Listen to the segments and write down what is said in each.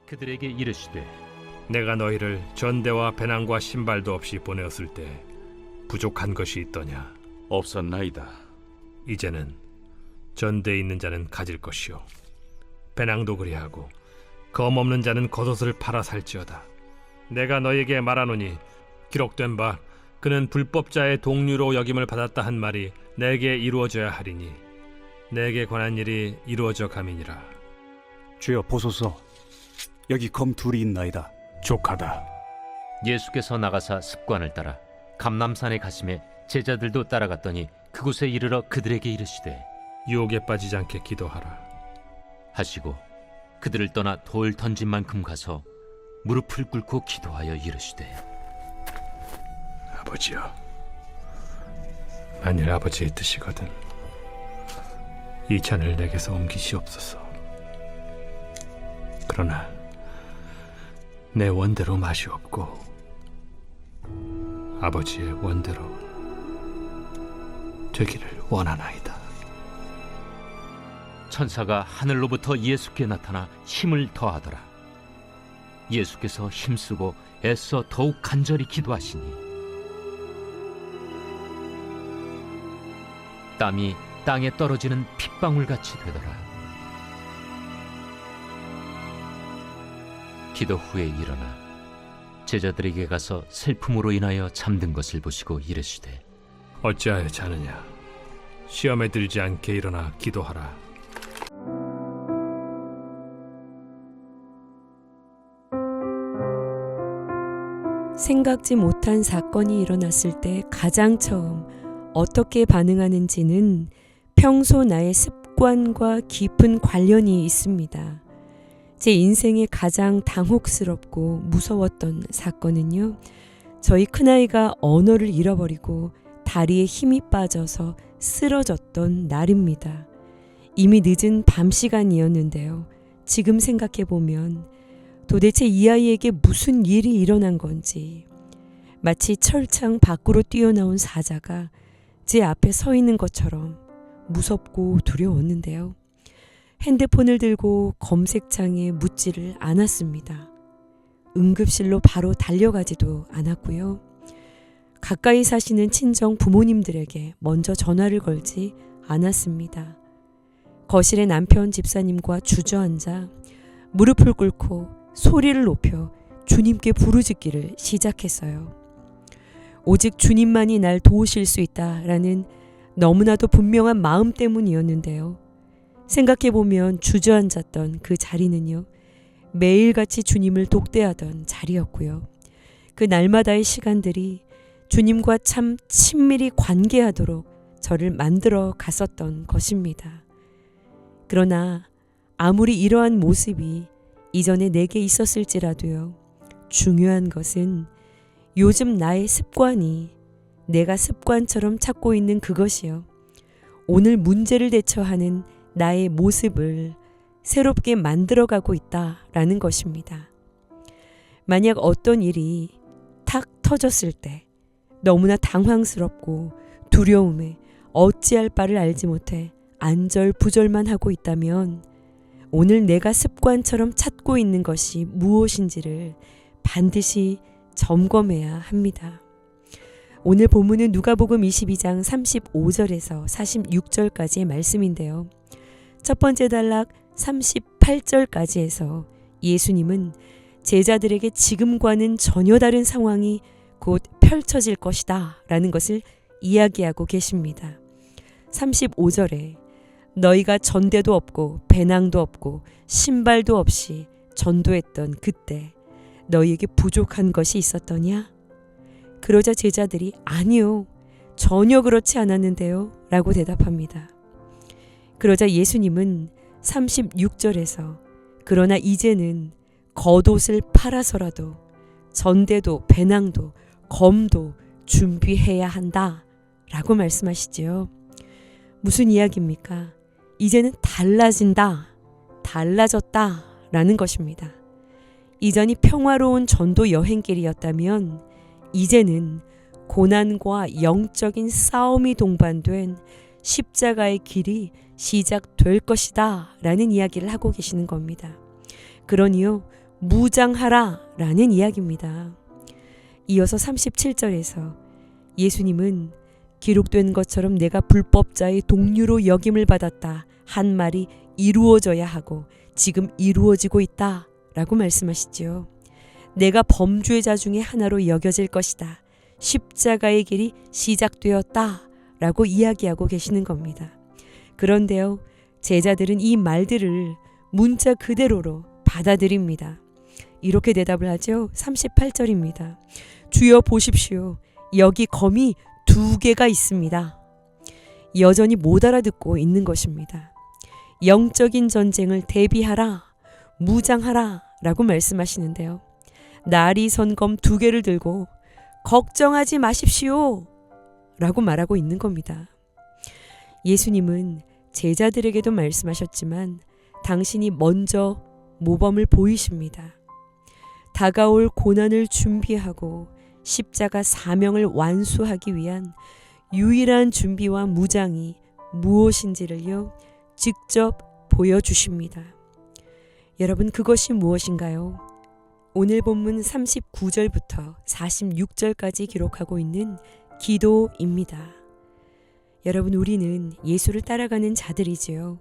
그들에게 이르시되 내가 너희를 전대와 배낭과 신발도 없이 보내었을 때 부족한 것이 있더냐? 없었나이다. 이제는 전대에 있는 자는 가질 것이요 배낭도 그리하고 검 없는 자는 겉옷을 팔아 살지어다. 내가 너에게 말하노니 기록된 바 그는 불법자의 동류로 여김을 받았다 한 말이 내게 이루어져야 하리니 내게 관한 일이 이루어져 감이니라. 주여 보소서, 여기 검 둘이 있나이다. 족하다. 예수께서 나가사 습관을 따라 감람산에 가심에 제자들도 따라갔더니 그곳에 이르러 그들에게 이르시되 유혹에 빠지지 않게 기도하라 하시고 그들을 떠나 돌 던진 만큼 가서 무릎을 꿇고 기도하여 이르시되 아버지여, 만일 아버지의 뜻이거든 이 잔을 내게서 옮기시옵소서. 그러나 내 원대로 마시옵고 아버지의 원대로 되기를 원하나이다. 천사가 하늘로부터 예수께 나타나 힘을 더하더라. 예수께서 힘쓰고 애써 더욱 간절히 기도하시니 땀이 땅에 떨어지는 핏방울같이 되더라. 기도 후에 일어나 제자들에게 가서 슬픔으로 인하여 잠든 것을 보시고 이르시되 어찌하여 자느냐? 시험에 들지 않게 일어나 기도하라. 생각지 못한 사건이 일어났을 때 가장 처음 어떻게 반응하는지는 평소 나의 습관과 깊은 관련이 있습니다. 제 인생에 가장 당혹스럽고 무서웠던 사건은요, 저희 큰아이가 언어를 잃어버리고 다리에 힘이 빠져서 쓰러졌던 날입니다. 이미 늦은 밤 시간이었는데요. 지금 생각해보면 도대체 이 아이에게 무슨 일이 일어난 건지, 마치 철창 밖으로 뛰어나온 사자가 제 앞에 서 있는 것처럼 무섭고 두려웠는데요. 핸드폰을 들고 검색창에 묻지를 않았습니다. 응급실로 바로 달려가지도 않았고요. 가까이 사시는 친정 부모님들에게 먼저 전화를 걸지 않았습니다. 거실에 남편 집사님과 주저앉아 무릎을 꿇고 소리를 높여 주님께 부르짖기를 시작했어요. 오직 주님만이 날 도우실 수 있다라는 너무나도 분명한 마음 때문이었는데요. 생각해보면 주저앉았던 그 자리는요, 매일같이 주님을 독대하던 자리였고요. 그 날마다의 시간들이 주님과 참 친밀히 관계하도록 저를 만들어 갔었던 것입니다. 그러나 아무리 이러한 모습이 이전에 내게 있었을지라도요, 중요한 것은 요즘 나의 습관이 내가 습관처럼 찾고 있는 그것이요, 오늘 문제를 대처하는 나의 모습을 새롭게 만들어가고 있다라는 것입니다. 만약 어떤 일이 탁 터졌을 때 너무나 당황스럽고 두려움에 어찌할 바를 알지 못해 안절부절만 하고 있다면 오늘 내가 습관처럼 찾고 있는 것이 무엇인지를 반드시 점검해야 합니다. 오늘 본문은 누가복음 22장 35절에서 46절까지의 말씀인데요. 첫 번째 단락 38절까지에서 예수님은 제자들에게 지금과는 전혀 다른 상황이 곧 펼쳐질 것이다 라는 것을 이야기하고 계십니다. 35절에 너희가 전대도 없고 배낭도 없고 신발도 없이 전도했던 그때 너희에게 부족한 것이 있었더냐? 그러자 제자들이 아니요, 전혀 그렇지 않았는데요 라고 대답합니다. 그러자 예수님은 36절에서 그러나 이제는 겉옷을 팔아서라도 전대도 배낭도 검도 준비해야 한다 라고 말씀하시지요. 무슨 이야기입니까? 이제는 달라졌다 라는 것입니다. 이전이 평화로운 전도 여행길이었다면 이제는 고난과 영적인 싸움이 동반된 십자가의 길이 시작될 것이다 라는 이야기를 하고 계시는 겁니다. 그러니요, 무장하라 라는 이야기입니다. 이어서 37절에서 예수님은 기록된 것처럼 내가 불법자의 동류로 여김을 받았다 한 말이 이루어져야 하고 지금 이루어지고 있다 라고 말씀하시죠. 내가 범죄자 중에 하나로 여겨질 것이다. 십자가의 길이 시작되었다 라고 이야기하고 계시는 겁니다. 그런데요, 제자들은 이 말들을 문자 그대로로 받아들입니다. 이렇게 대답을 하죠. 38절입니다. 주여 보십시오. 여기 검이 2개가 있습니다. 여전히 못 알아듣고 있는 것입니다. 영적인 전쟁을 대비하라, 무장하라 라고 말씀하시는데요. 날이 선 검 2개를 들고 걱정하지 마십시오 라고 말하고 있는 겁니다. 예수님은 제자들에게도 말씀하셨지만 당신이 먼저 모범을 보이십니다. 다가올 고난을 준비하고 십자가 사명을 완수하기 위한 유일한 준비와 무장이 무엇인지를요, 직접 보여주십니다. 여러분, 그것이 무엇인가요? 오늘 본문 39절부터 46절까지 기록하고 있는 기도입니다. 여러분, 우리는 예수를 따라가는 자들이지요.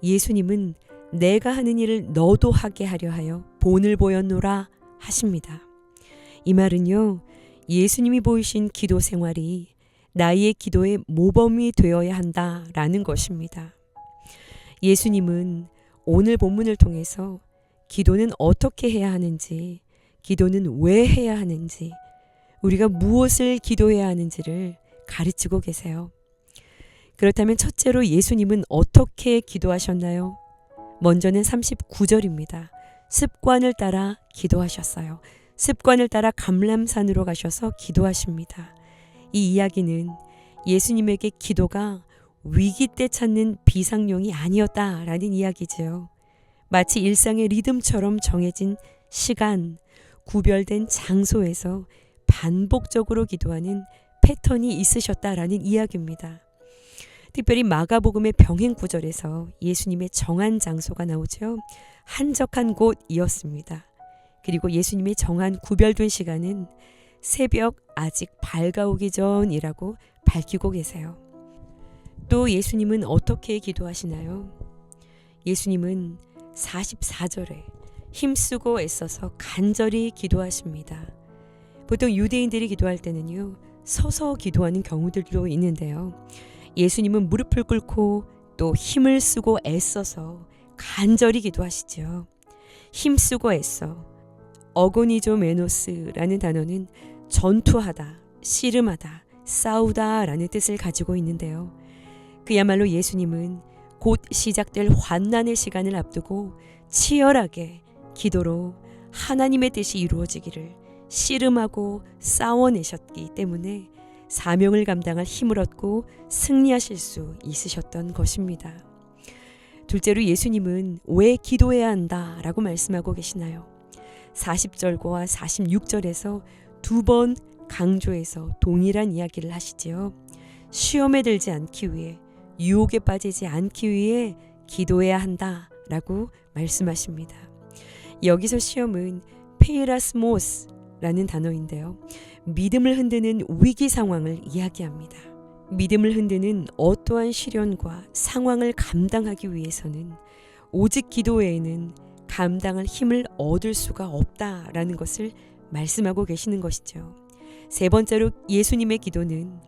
예수님은 내가 하는 일을 너도 하게 하려 하여 본을 보였노라 하십니다. 이 말은요, 예수님이 보이신 기도 생활이 나의 기도의 모범이 되어야 한다라는 것입니다. 예수님은 오늘 본문을 통해서 기도는 어떻게 해야 하는지, 기도는 왜 해야 하는지, 우리가 무엇을 기도해야 하는지를 가르치고 계세요. 그렇다면 첫째로 예수님은 어떻게 기도하셨나요? 먼저는 39절입니다. 습관을 따라 기도하셨어요. 습관을 따라 감람산으로 가셔서 기도하십니다. 이 이야기는 예수님에게 기도가 위기 때 찾는 비상용이 아니었다라는 이야기죠. 마치 일상의 리듬처럼 정해진 시간, 구별된 장소에서 반복적으로 기도하는 패턴이 있으셨다라는 이야기입니다. 특별히 마가복음의 병행 구절에서 예수님의 정한 장소가 나오죠. 한적한 곳이었습니다. 그리고 예수님의 정한 구별된 시간은 새벽 아직 밝아오기 전이라고 밝히고 계세요. 또 예수님은 어떻게 기도하시나요? 예수님은 44절에 힘쓰고 애써서 간절히 기도하십니다. 보통 유대인들이 기도할 때는요, 서서 기도하는 경우들도 있는데요. 예수님은 무릎을 꿇고 또 힘을 쓰고 애써서 간절히 기도하시죠. 힘쓰고 애써. 어고니조메노스라는 단어는 전투하다, 씨름하다, 싸우다 라는 뜻을 가지고 있는데요. 그야말로 예수님은 곧 시작될 환난의 시간을 앞두고 치열하게 기도로 하나님의 뜻이 이루어지기를 씨름하고 싸워내셨기 때문에 사명을 감당할 힘을 얻고 승리하실 수 있으셨던 것입니다. 둘째로 예수님은 왜 기도해야 한다라고 말씀하고 계시나요? 40절과 46절에서 2번 강조해서 동일한 이야기를 하시지요. 시험에 들지 않기 위해, 유혹에 빠지지 않기 위해 기도해야 한다라고 말씀하십니다. 여기서 시험은 페이라스모스라는 단어인데요. 믿음을 흔드는 위기 상황을 이야기합니다. 믿음을 흔드는 어떠한 시련과 상황을 감당하기 위해서는 오직 기도 외에는 감당할 힘을 얻을 수가 없다라는 것을 말씀하고 계시는 것이죠. 세 번째로 예수님의 기도는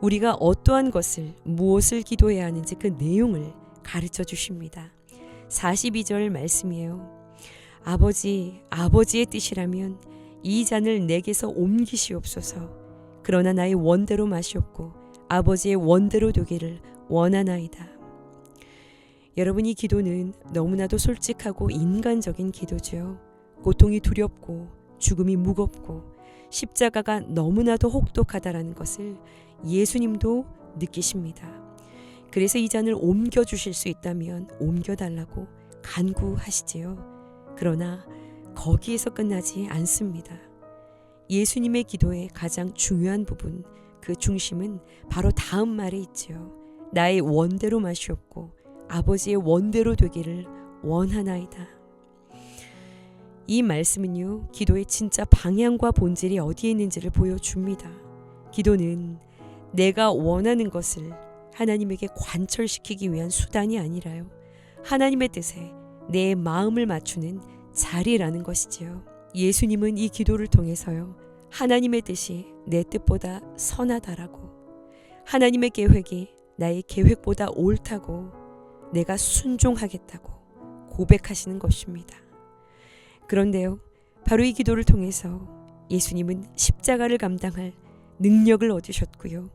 우리가 어떠한 것을, 무엇을 기도해야 하는지 그 내용을 가르쳐 주십니다. 42절 말씀이에요. 아버지의 뜻이라면 이 잔을 내게서 옮기시옵소서. 그러나 나의 원대로 마시옵고 아버지의 원대로 되기를 원하나이다. 여러분, 이 기도는 너무나도 솔직하고 인간적인 기도죠. 고통이 두렵고 죽음이 무겁고 십자가가 너무나도 혹독하다라는 것을 예수님도 느끼십니다. 그래서 이 잔을 옮겨주실 수 있다면 옮겨달라고 간구하시지요. 그러나 거기에서 끝나지 않습니다. 예수님의 기도의 가장 중요한 부분, 그 중심은 바로 다음 말에 있죠. 나의 원대로 마시옵고 아버지의 원대로 되기를 원하나이다. 이 말씀은요, 기도의 진짜 방향과 본질이 어디에 있는지를 보여줍니다. 기도는 내가 원하는 것을 하나님에게 관철시키기 위한 수단이 아니라요, 하나님의 뜻에 내 마음을 맞추는 자리라는 것이지요. 예수님은 이 기도를 통해서요, 하나님의 뜻이 내 뜻보다 선하다라고, 하나님의 계획이 나의 계획보다 옳다고, 내가 순종하겠다고 고백하시는 것입니다. 그런데요, 바로 이 기도를 통해서 예수님은 십자가를 감당할 능력을 얻으셨고요,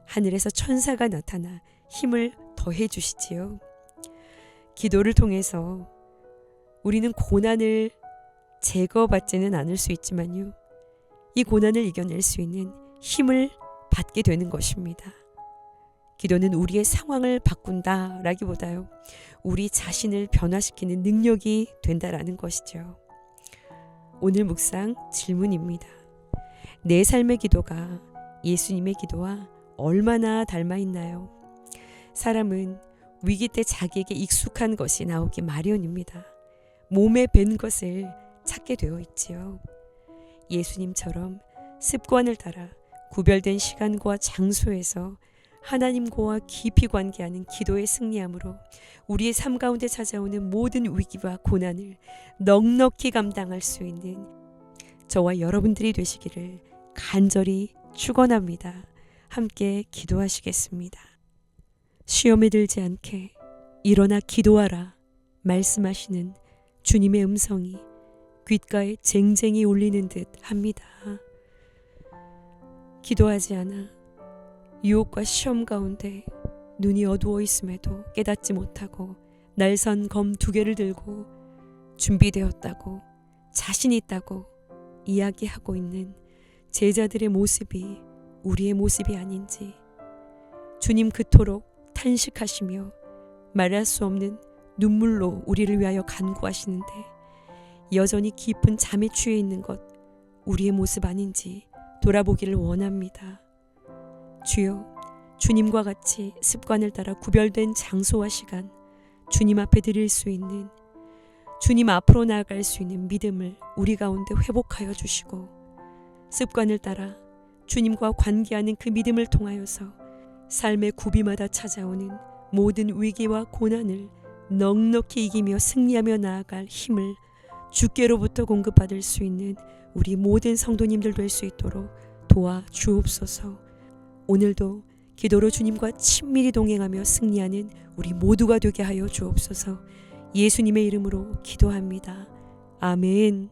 하늘에서 천사가 나타나 힘을 더해 주시지요. 기도를 통해서 우리는 고난을 제거받지는 않을 수 있지만요, 이 고난을 이겨낼 수 있는 힘을 받게 되는 것입니다. 기도는 우리의 상황을 바꾼다라기보다요, 우리 자신을 변화시키는 능력이 된다라는 것이죠. 오늘 묵상 질문입니다. 내 삶의 기도가 예수님의 기도와 얼마나 닮아 있나요? 사람은 위기 때 자기에게 익숙한 것이 나오기 마련입니다. 몸에 밴 것을 찾게 되어 있지요. 예수님처럼 습관을 따라 구별된 시간과 장소에서 하나님과 깊이 관계하는 기도의 승리함으로 우리의 삶 가운데 찾아오는 모든 위기와 고난을 넉넉히 감당할 수 있는 저와 여러분들이 되시기를 간절히 축원합니다. 함께 기도하시겠습니다. 시험에 들지 않게 일어나 기도하라 말씀하시는 주님의 음성이 귓가에 쟁쟁이 울리는 듯 합니다. 기도하지 않아 유혹과 시험 가운데 눈이 어두워 있음에도 깨닫지 못하고 날선 검 2개를 들고 준비되었다고, 자신 있다고 이야기하고 있는 제자들의 모습이 우리의 모습이 아닌지, 주님 그토록 탄식하시며 말할 수 없는 눈물로 우리를 위하여 간구하시는데 여전히 깊은 잠에 취해 있는 것 우리의 모습 아닌지 돌아보기를 원합니다. 주여, 주님과 같이 습관을 따라 구별된 장소와 시간 주님 앞에 드릴 수 있는, 주님 앞으로 나아갈 수 있는 믿음을 우리 가운데 회복하여 주시고, 습관을 따라 주님과 관계하는 그 믿음을 통하여서 삶의 구비마다 찾아오는 모든 위기와 고난을 넉넉히 이기며 승리하며 나아갈 힘을 주께로부터 공급받을 수 있는 우리 모든 성도님들 될 수 있도록 도와 주옵소서. 오늘도 기도로 주님과 친밀히 동행하며 승리하는 우리 모두가 되게 하여 주옵소서. 예수님의 이름으로 기도합니다. 아멘.